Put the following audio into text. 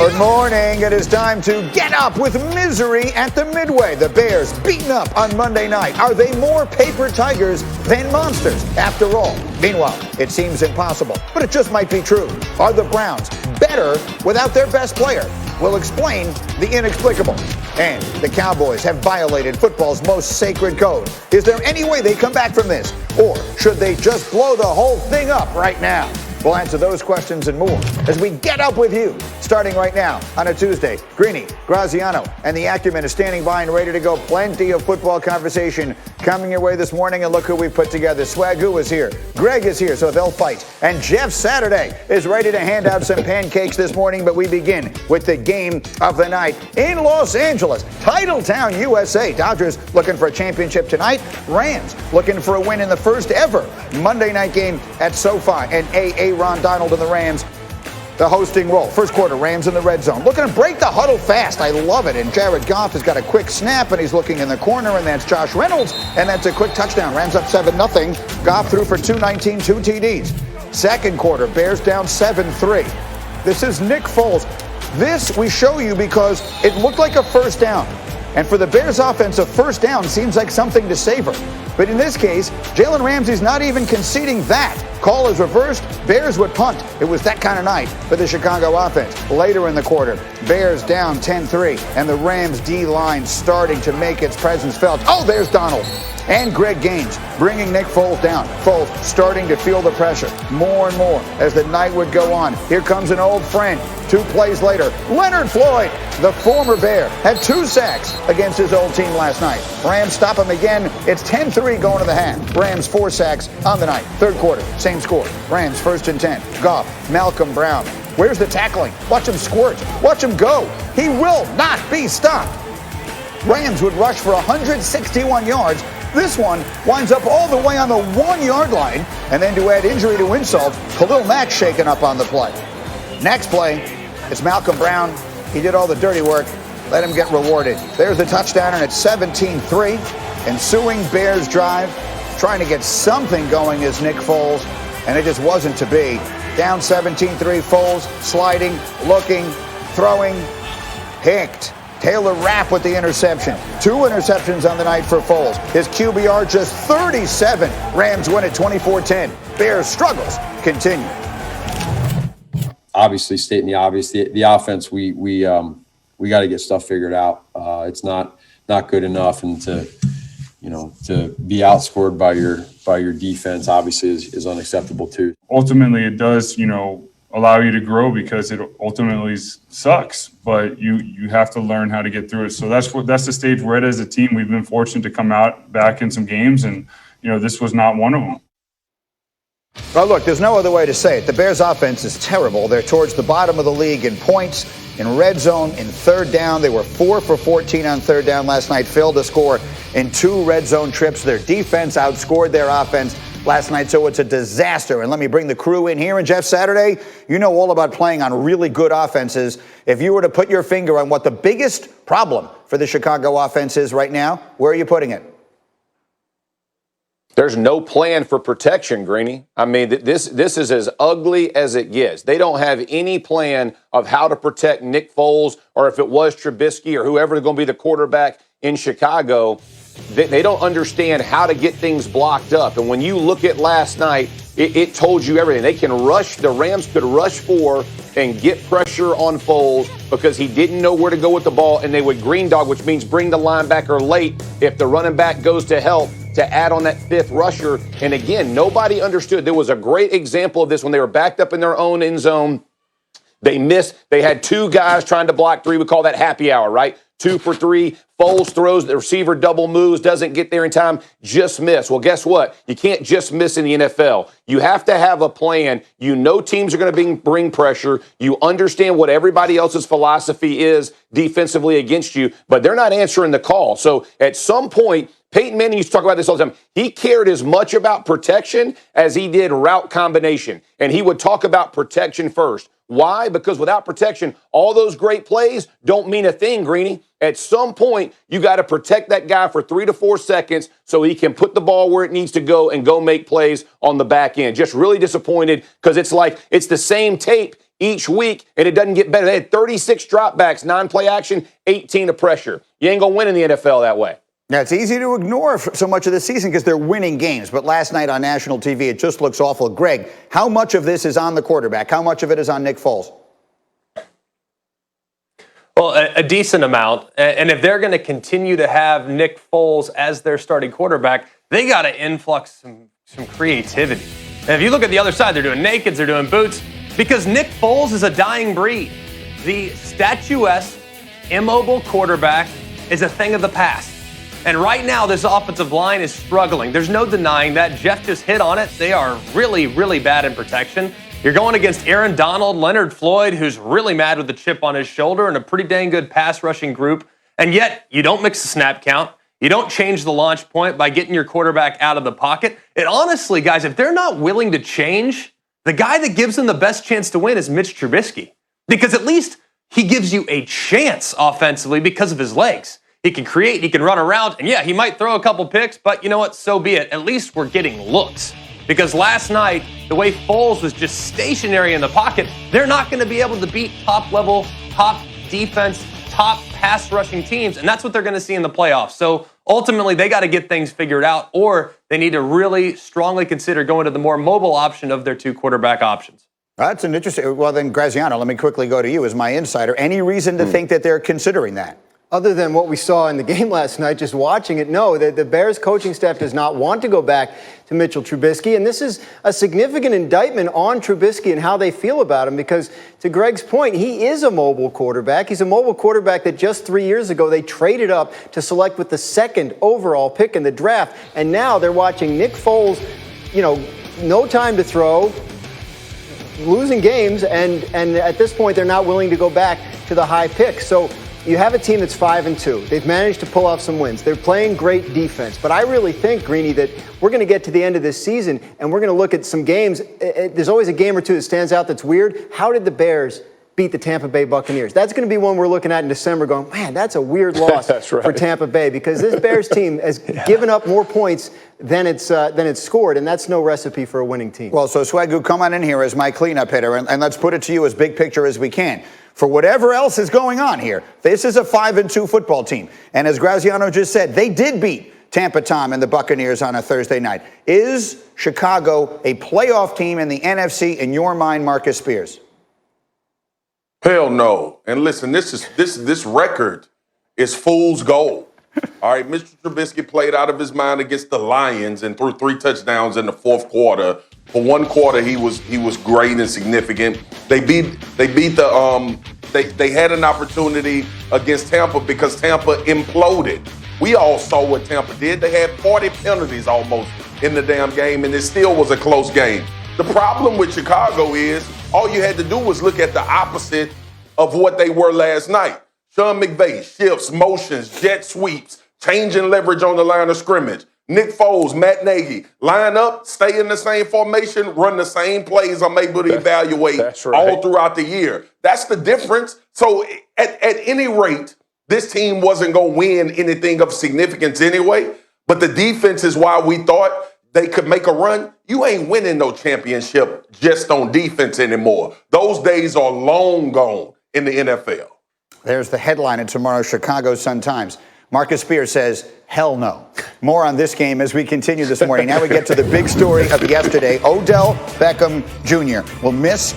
Good morning. It is time to get up with misery at the Midway. The Bears beaten up on Monday night. Are they more paper tigers than monsters after all? Meanwhile, it seems impossible, but it just might be true. Are the Browns better without their best player? We'll explain the inexplicable. And the Cowboys have violated football's most sacred code. Is there any way they come back from this? Or should they just blow the whole thing up right now? We'll answer those questions and more as we get up with you. Starting right now on a Tuesday, Greeny, Graziano, and the Acumen is standing by and ready to go. Plenty of football conversation coming your way this morning. And look who we put together. Swagoo is here. Greg is here, so they'll fight. And Jeff Saturday is ready to hand out some pancakes this morning. But we begin with the game of the night in Los Angeles. Titletown, USA. Dodgers looking for a championship tonight. Rams looking for a win in the first ever Monday night game at SoFi. And Ron Donald and the Rams, the hosting role. First quarter, Rams in the red zone. Looking to break the huddle fast. I love it. And Jared Goff has got a quick snap, and he's looking in the corner, and that's Josh Reynolds, and that's a quick touchdown. Rams up 7-0. Goff threw for 219, 2 TDs. Second quarter, Bears down 7-3. This is Nick Foles. This we show you because it looked like a first down. And for the Bears offense, a first down seems like something to savor. But in this case, Jalen Ramsey's not even conceding that. Call is reversed. Bears would punt. It was that kind of night for the Chicago offense. Later in the quarter, Bears down 10-3, and the Rams D-line starting to make its presence felt. Oh, there's Donald. And Greg Gaines bringing Nick Foles down. Foles starting to feel the pressure more and more as the night would go on. Here comes an old friend. 2 plays later, Leonard Floyd, the former Bear, had 2 sacks against his old team last night. Rams stop him again. It's 10-3 going to the half. Rams 4 sacks on the night. Third quarter, same score. Rams 1st and 10. Goff, Malcolm Brown. Where's the tackling? Watch him squirt. Watch him go. He will not be stopped. Rams would rush for 161 yards. This one winds up all the way on the 1-yard line. And then to add injury to insult, Khalil Mack shaken up on the play. Next play, it's Malcolm Brown. He did all the dirty work. Let him get rewarded. There's the touchdown, and it's 17-3. Ensuing Bears drive. Trying to get something going is Nick Foles, and it just wasn't to be. Down 17-3, Foles sliding, looking, throwing, picked. Taylor Rapp with the interception. 2 interceptions on the night for Foles. His QBR just 37. Rams win at 24-10. Bears struggles continue. Obviously, stating the obvious, the offense, we got to get stuff figured out. It's not good enough, and to be outscored by your defense obviously is unacceptable too. Ultimately, it does allow you to grow because it ultimately sucks, but you have to learn how to get through it. So that's the stage we're at as a team. We've been fortunate to come out back in some games, and this was not one of them. Well, look, there's no other way to say it. The Bears' offense is terrible. They're towards the bottom of the league in points, in red zone, in third down. They were 4 for 14 on third down last night, failed to score in 2 red zone trips. Their defense outscored their offense last night, so it's a disaster. And let me bring the crew in here. And Jeff Saturday, you know all about playing on really good offenses. If you were to put your finger on what the biggest problem for the Chicago offense is right now, where are you putting it? There's no plan for protection, Greeny. I mean, this is as ugly as it gets. They don't have any plan of how to protect Nick Foles, or if it was Trubisky or whoever is going to be the quarterback in Chicago. They don't understand how to get things blocked up. And when you look at last night, it told you everything. They can rush. The Rams could rush 4 and get pressure on Foles because he didn't know where to go with the ball, and they would green dog, which means bring the linebacker late if the running back goes to help, to add on that 5th rusher. And again, nobody understood. There was a great example of this when they were backed up in their own end zone. They missed. They had 2 guys trying to block 3. We call that happy hour, right? 2 for 3. Foles throws, the receiver double moves, doesn't get there in time, just miss. Well, guess what? You can't just miss in the NFL. You have to have a plan. Teams are going to bring pressure. You understand what everybody else's philosophy is defensively against you, but they're not answering the call. So at some point, Peyton Manning used to talk about this all the time. He cared as much about protection as he did route combination, and he would talk about protection first. Why? Because without protection, all those great plays don't mean a thing, Greeny. At some point, you got to protect that guy for 3 to 4 seconds so he can put the ball where it needs to go and go make plays on the back end. Just really disappointed because it's the same tape each week, and it doesn't get better. They had 36 dropbacks, 9 play action, 18 of pressure. You ain't going to win in the NFL that way. Now, it's easy to ignore so much of the season because they're winning games. But last night on national TV, it just looks awful. Greg, how much of this is on the quarterback? How much of it is on Nick Foles? Well, a decent amount. And if they're going to continue to have Nick Foles as their starting quarterback, they got to influx some creativity. And if you look at the other side, they're doing nakeds, they're doing boots, because Nick Foles is a dying breed. The statuesque, immobile quarterback is a thing of the past. And right now, this offensive line is struggling. There's no denying that. Jeff just hit on it. They are really, really bad in protection. You're going against Aaron Donald, Leonard Floyd, who's really mad with the chip on his shoulder, and a pretty dang good pass rushing group. And yet, you don't mix the snap count. You don't change the launch point by getting your quarterback out of the pocket. And honestly, guys, if they're not willing to change, the guy that gives them the best chance to win is Mitch Trubisky. Because at least he gives you a chance offensively because of his legs. He can create, he can run around, and yeah, he might throw a couple picks, but you know what? So be it. At least we're getting looks. Because last night, the way Foles was just stationary in the pocket, they're not going to be able to beat top level, top defense, top pass rushing teams, and that's what they're going to see in the playoffs. So ultimately, they got to get things figured out, or they need to really strongly consider going to the more mobile option of their 2 quarterback options. That's an interesting. Well, then, Graziano, let me quickly go to you as my insider. Any reason to think that they're considering that? Other than what we saw in the game last night, just watching it, no, the Bears coaching staff does not want to go back to Mitchell Trubisky. And this is a significant indictment on Trubisky and how they feel about him, because to Greg's point, he is a mobile quarterback. He's a mobile quarterback that just 3 years ago they traded up to select with the 2nd overall pick in the draft. And now they're watching Nick Foles, no time to throw, losing games. And at this point, they're not willing to go back to the high pick. So you have a team that's 5-2. They've managed to pull off some wins. They're playing great defense. But I really think, Greeny, that we're going to get to the end of this season and we're going to look at some games. There's always a game or two that stands out that's weird. How did the Bears beat the Tampa Bay Buccaneers? That's going to be one we're looking at in December going, man, that's a weird loss for Tampa Bay, because this Bears team has given up more points than it's scored, and that's no recipe for a winning team. Well, so Swagoo, come on in here as my cleanup hitter, and let's put it to you as big picture as we can. For whatever else is going on here, this is a 5-2 football team. And as Graziano just said, they did beat Tampa Tom and the Buccaneers on a Thursday night. Is Chicago a playoff team in the NFC in your mind, Marcus Spears? Hell no. And listen, this record is fool's gold. All right, Mr. Trubisky played out of his mind against the Lions and threw 3 touchdowns in the 4th quarter. For 1 quarter, he was great and significant. They had an opportunity against Tampa because Tampa imploded. We all saw what Tampa did. They had 40 penalties almost in the damn game, and it still was a close game. The problem with Chicago is all you had to do was look at the opposite of what they were last night. Sean McVay, shifts, motions, jet sweeps, changing leverage on the line of scrimmage. Nick Foles, Matt Nagy, line up, stay in the same formation, run the same plays I'm able to evaluate all throughout the year. That's the difference. So at any rate, this team wasn't going to win anything of significance anyway, but the defense is why we thought they could make a run. You ain't winning no championship just on defense anymore. Those days are long gone in the NFL. There's the headline in tomorrow's Chicago Sun-Times. Marcus Spears says, hell no. More on this game as we continue this morning. Now we get to the big story of yesterday. Odell Beckham Jr. will miss